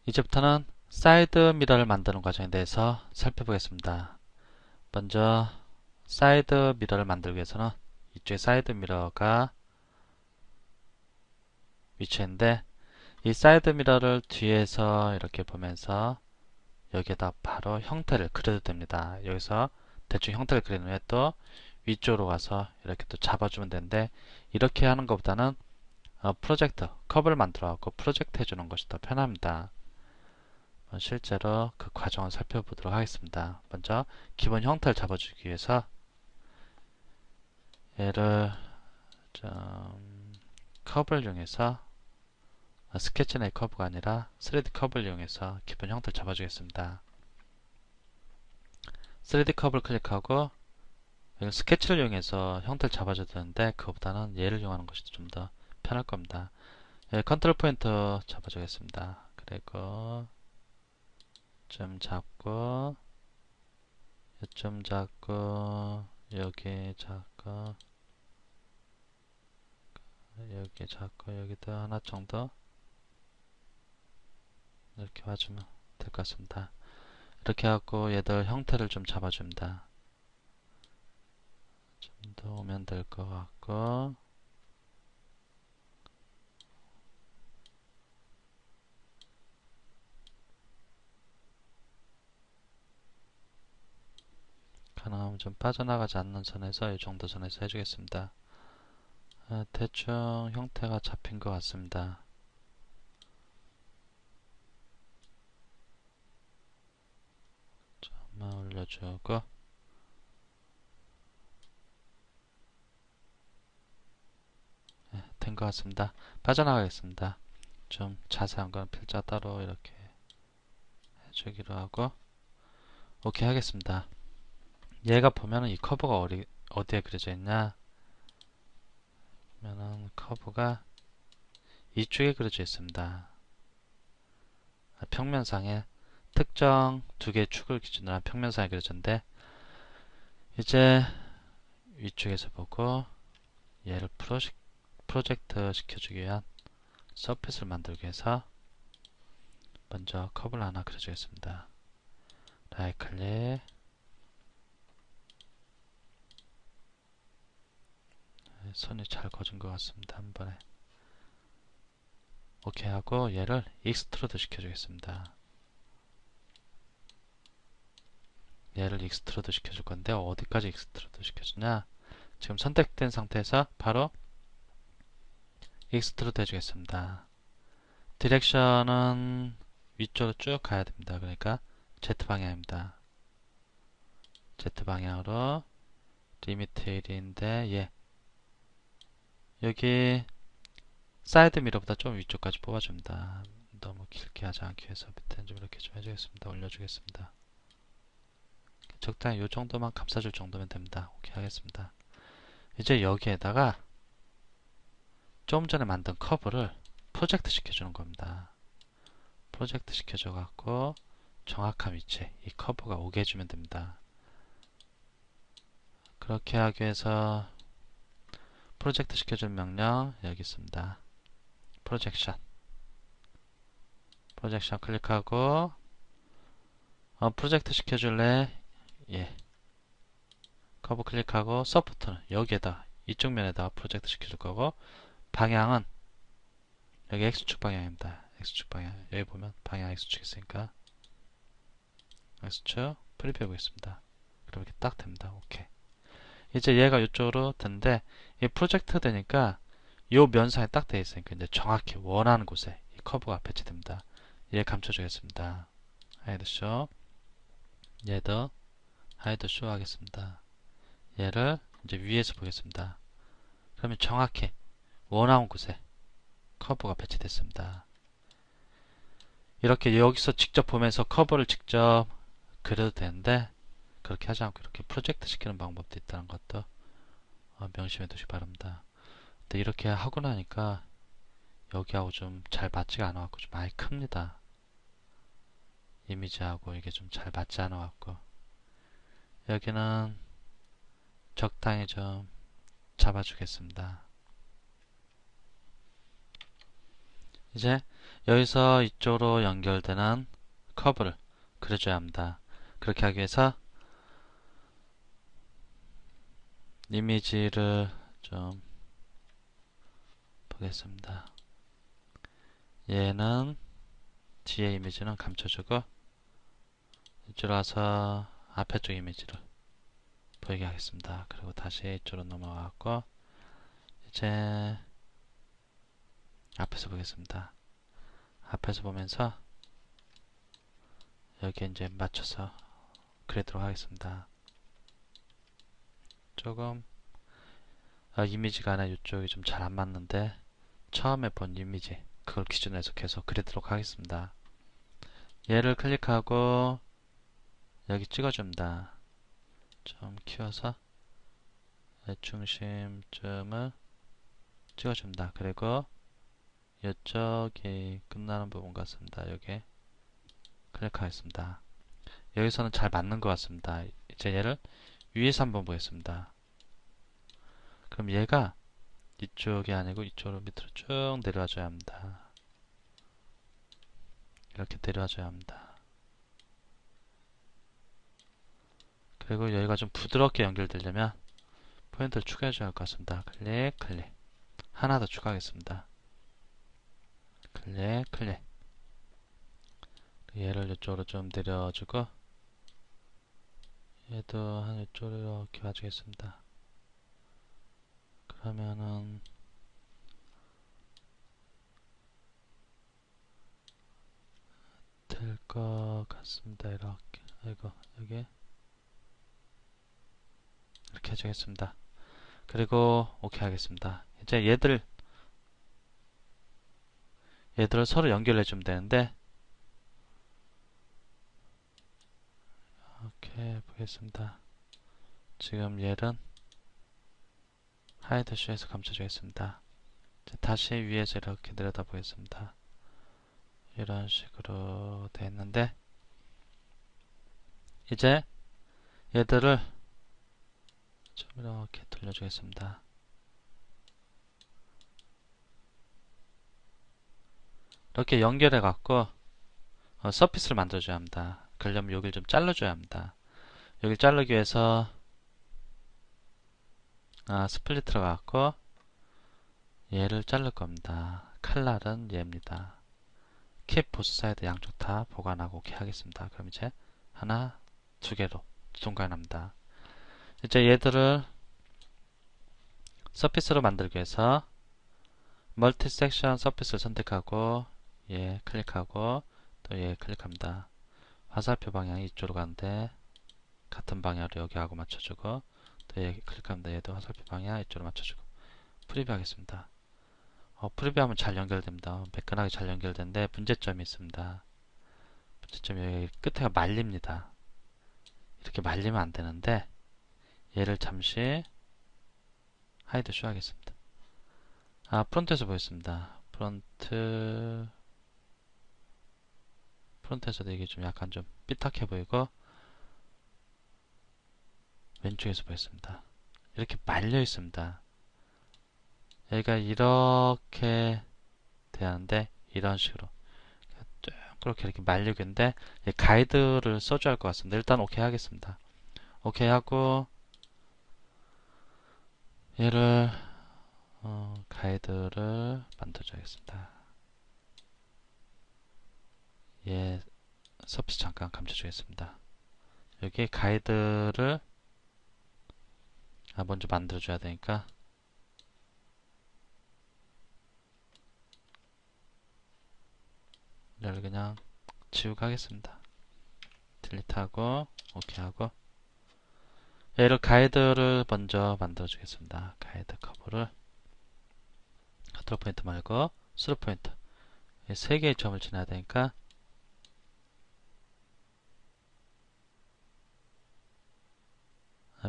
이제부터는 사이드 미러를 만드는 과정에 대해서 살펴보겠습니다. 먼저 사이드 미러를 만들기 위해서는 이쪽에 사이드 미러가 위치인데, 이 사이드 미러를 뒤에서 이렇게 보면서 여기에다 바로 형태를 그려도 됩니다. 여기서 대충 형태를 그린 후에 또 위쪽으로 가서 이렇게 또 잡아주면 되는데, 이렇게 하는 것보다는 프로젝트 컵을 만들어 갖고 프로젝트 해주는 것이 더 편합니다. 실제로 그 과정을 살펴보도록 하겠습니다. 먼저 기본 형태를 잡아주기 위해서 얘를 좀 컵을 이용해서, 스케치의 커브가 아니라 3D 컵을 이용해서 기본 형태를 잡아주겠습니다. 3D 컵을 클릭하고 스케치를 이용해서 형태를 잡아줘야 되는데, 그것보다는 얘를 이용하는 것이 좀 더 편할 겁니다. 컨트롤 포인트 잡아주겠습니다. 그리고 좀 잡고, 좀 잡고, 여기 잡고, 여기 잡고, 여기도 하나 정도 이렇게 와주면 될 것 같습니다. 이렇게 하고 얘들 형태를 좀 잡아줍니다. 좀 더 오면 될 것 같고, 가능하면 좀 빠져나가지 않는 선에서 이 정도 선에서 해주겠습니다. 대충 형태가 잡힌 것 같습니다. 좀만 올려주고, 된 것 같습니다. 빠져나가겠습니다. 좀 자세한 건 필자 따로 이렇게 해주기로 하고, 오케이 하겠습니다. 얘가 보면은 이 커브가 어디에 그려져 있냐? 보면은 커브가 이쪽에 그려져 있습니다. 평면상에 특정 두 개의 축을 기준으로 한 평면상에 그려졌는데, 이제 위쪽에서 보고 얘를 프로젝트 시켜주기 위한 서페스를 만들기 위해서 먼저 커브를 하나 그려주겠습니다. 라이트 클릭, 손이 잘 거진 것 같습니다. 한 번에 오케이 하고 얘를 익스트루드 시켜주겠습니다. 얘를 익스트루드 시켜줄 건데, 어디까지 익스트루드 시켜주냐? 지금 선택된 상태에서 바로 익스트루드 해주겠습니다. 디렉션은 위쪽으로 쭉 가야 됩니다. 그러니까 Z방향입니다. Z방향으로 리미트 1인데, 여기 사이드 미러보다 좀 위쪽까지 뽑아줍니다. 너무 길게 하지 않기 위해서 밑에는 좀 이렇게 좀 해주겠습니다. 올려주겠습니다. 적당히 이 정도만 감싸줄 정도면 됩니다. 오케이 하겠습니다. 이제 여기에다가 좀 전에 만든 커브를 프로젝트 시켜주는 겁니다. 프로젝트 시켜줘 갖고 정확한 위치에 이 커브가 오게 해주면 됩니다. 그렇게 하기 위해서 프로젝트 시켜준 명령 여기 있습니다. 프로젝션 클릭하고, 프로젝트 시켜줄래? 커브 클릭하고 서포트는 여기에다, 이쪽 면에다 프로젝트 시켜줄 거고, 방향은 여기 X축 방향입니다. X축 방향, 여기 보면 방향 X축 있으니까 X축 프리뷰해 보겠습니다. 그럼 이렇게 딱 됩니다. 오케이. 이제 얘가 이쪽으로 된데, 이 프로젝트 되니까 요 면상에 딱 되어 있으니까 이제 정확히 원하는 곳에 이 커브가 배치됩니다. 얘 감춰주겠습니다. 하이드 쇼, 얘도 하이드 쇼 하겠습니다. 얘를 이제 위에서 보겠습니다. 그러면 정확히 원하는 곳에 커브가 배치됐습니다. 이렇게 여기서 직접 보면서 커브를 직접 그려도 되는데, 그렇게 하지 않고 이렇게 프로젝트 시키는 방법도 있다는 것도 명심해 두시기 바랍니다. 근데 이렇게 하고 나니까 여기하고 좀 잘 맞지가 않아 갖고 좀 많이 큽니다. 이미지하고 이게 좀 잘 맞지 않아 갖고, 여기는 적당히 좀 잡아주겠습니다. 이제 여기서 이쪽으로 연결되는 커브를 그려줘야 합니다. 그렇게 하기 위해서 이미지를 좀 보겠습니다. 얘는 뒤에 이미지는 감춰주고 이쪽으로 와서 앞에 쪽 이미지를 보이게 하겠습니다. 그리고 다시 이쪽으로 넘어가고 이제 앞에서 보겠습니다. 앞에서 보면서 여기에 이제 맞춰서 그리도록 하겠습니다. 조금 이미지가 하나 이쪽이 좀 잘 안 맞는데 처음에 본 이미지 그걸 기준으로 해서 계속 그리도록 하겠습니다. 얘를 클릭하고 여기 찍어줍니다. 좀 키워서 중심점을 찍어줍니다. 그리고 이쪽이 끝나는 부분 같습니다. 여기 클릭하겠습니다. 여기서는 잘 맞는 것 같습니다. 이제 얘를 위에서 한번 보겠습니다. 그럼 얘가 이쪽이 아니고 이쪽으로 밑으로 쭉 내려와줘야 합니다. 이렇게 내려와줘야 합니다. 그리고 여기가 좀 부드럽게 연결되려면 포인트를 추가해줘야 할 것 같습니다. 클릭, 클릭. 하나 더 추가하겠습니다. 클릭, 클릭. 얘를 이쪽으로 좀 내려주고 얘도 한 이쪽으로 이렇게 와주겠습니다. 그러면은 될 것 같습니다. 이렇게. 아이고, 여기 이렇게 해주겠습니다. 그리고 오케이 하겠습니다. 이제 얘들을 서로 연결해 주면 되는데 이렇게 보겠습니다. 지금 얘는 하이드 쇼에서 감춰주겠습니다. 다시 위에서 이렇게 내려다 보겠습니다. 이런 식으로 되어 있는데 이제 얘들을 좀 이렇게 돌려주겠습니다. 이렇게 연결해 갖고 서피스를 만들어줘야 합니다. 그러려면 여기를 좀 잘라줘야 합니다. 여기를 자르기 위해서 스플릿으로 갖고 얘를 자를 겁니다. 칼날은 얘입니다. 캡 보스 사이드 양쪽 다 보관하고 오케이 하겠습니다. 그럼 이제 하나, 두 개로 동관합니다. 이제 얘들을 서피스로 만들기 위해서 멀티 섹션 서피스를 선택하고 얘 클릭하고 또 얘 클릭합니다. 화살표 방향이 이쪽으로 가는데 같은 방향으로 여기 하고 맞춰주고 또 얘 클릭합니다. 얘도 화살표 방향 이쪽으로 맞춰주고 프리뷰 하겠습니다. 프리뷰하면 잘 연결됩니다. 매끈하게 잘 연결되는데 문제점이 있습니다. 문제점이 여기 끝에가 말립니다. 이렇게 말리면 안 되는데 얘를 잠시 하이드 쇼 하겠습니다. 프론트에서 보겠습니다. 프론트에서도 이게 좀 약간 좀 삐딱해 보이고 왼쪽에서 보겠습니다. 이렇게 말려 있습니다. 여기가 이렇게 되는데 이런 식으로 그렇게 이렇게 말리고 있는데 가이드를 써줘야 할 것 같습니다. 일단 오케이 하겠습니다. 오케이 하고 얘를 가이드를 만들어줘야겠습니다. 얘 서피스 잠깐 감춰주겠습니다. 여기 가이드를 먼저 만들어줘야 되니까 얘를 그냥 지우고 하겠습니다. 딜리트하고 오케이 하고 얘를 가이드를 먼저 만들어 주겠습니다. 가이드 커브를 컨트롤 포인트 말고 스루 포인트 3개의 점을 지나야 되니까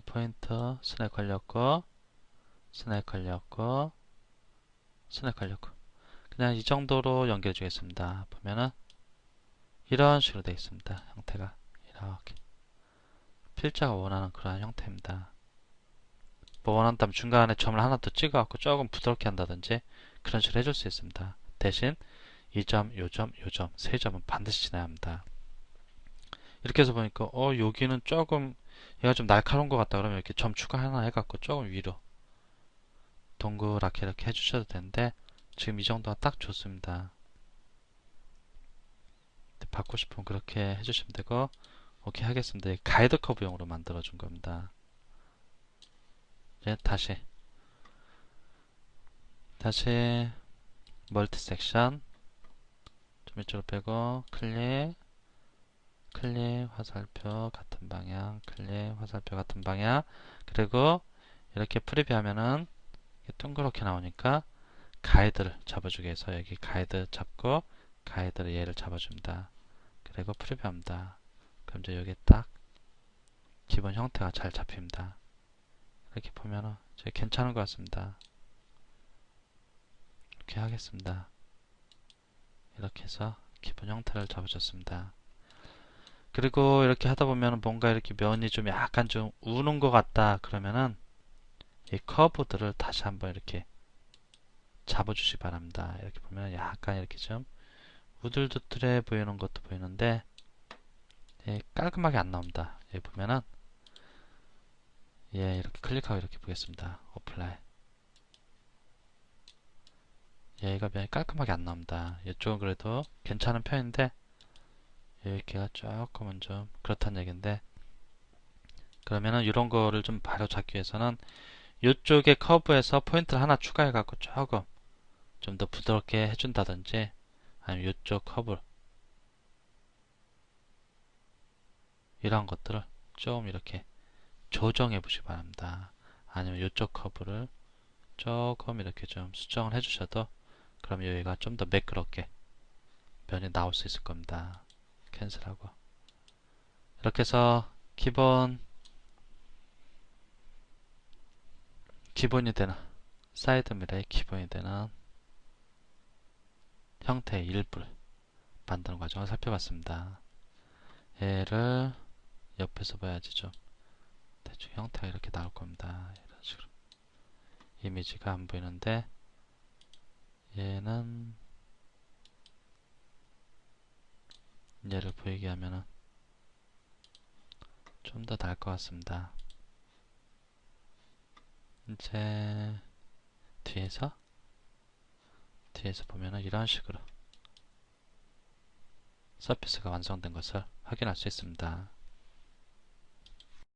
포인터 스냅 걸렸고 스냅 걸렸고 스냅 걸렸고 그냥 이 정도로 연결해 주겠습니다. 보면은 이런 식으로 되어 있습니다. 형태가 이렇게 필자가 원하는 그러한 형태입니다. 뭐 원한다면 중간에 점을 하나 더 찍어갖고 조금 부드럽게 한다든지 그런 식으로 해줄 수 있습니다. 대신 이 점, 요 점, 요 점, 세 점은 반드시 지나야 합니다. 이렇게 해서 보니까 여기는 조금 얘가 좀 날카로운 것 같다 그러면 이렇게 점 추가 하나 해갖고 조금 위로 동그랗게 이렇게 해주셔도 되는데 지금 이 정도가 딱 좋습니다. 받고 싶으면 그렇게 해주시면 되고 오케이 하겠습니다. 가이드 커브용으로 만들어 준 겁니다. 이제 다시 멀티 섹션 좀 이쪽으로 빼고 클릭 화살표 같은 방향 클릭 화살표 같은 방향 그리고 이렇게 프리뷰 하면은 동그랗게 나오니까 가이드를 잡아주기 위해서 여기 가이드 잡고 가이드를 얘를 잡아줍니다. 그리고 프리뷰 합니다. 그럼 이제 여기 딱 기본 형태가 잘 잡힙니다. 이렇게 보면은 이제 괜찮은 것 같습니다. 이렇게 하겠습니다. 이렇게 해서 기본 형태를 잡아줬습니다. 그리고 이렇게 하다 보면 뭔가 이렇게 면이 좀 약간 좀 우는 것 같다 그러면은 이 커브들을 다시 한번 이렇게 잡아주시 기 바랍니다. 이렇게 보면 약간 이렇게 좀 우들두들해 보이는 것도 보이는데 깔끔하게 안 나옵니다. 여기 보면은 이렇게 클릭하고 이렇게 보겠습니다. 어플라이 얘가 면이 깔끔하게 안 나옵니다. 이쪽은 그래도 괜찮은 편인데 여기가 조금은 좀 그렇다는 얘기인데 그러면은 이런 거를 좀 바로 잡기 위해서는 이쪽에 커브에서 포인트를 하나 추가해 갖고 조금 좀 더 부드럽게 해준다든지 아니면 이쪽 커브 이런 것들을 좀 이렇게 조정해 보시기 바랍니다. 아니면 이쪽 커브를 조금 이렇게 좀 수정을 해 주셔도 그럼 여기가 좀 더 매끄럽게 면이 나올 수 있을 겁니다. 캔슬하고 이렇게 해서 기본이 되는 사이드 미러의 기본이 되는 형태의 일부를 만드는 과정을 살펴봤습니다. 얘를 옆에서 봐야지 좀 대충 형태가 이렇게 나올 겁니다. 이런 식으로 이미지가 안 보이는데 얘는 얘를 보이게 하면은 좀 더 나을 것 같습니다. 이제 뒤에서 보면은 이런 식으로 서피스가 완성된 것을 확인할 수 있습니다.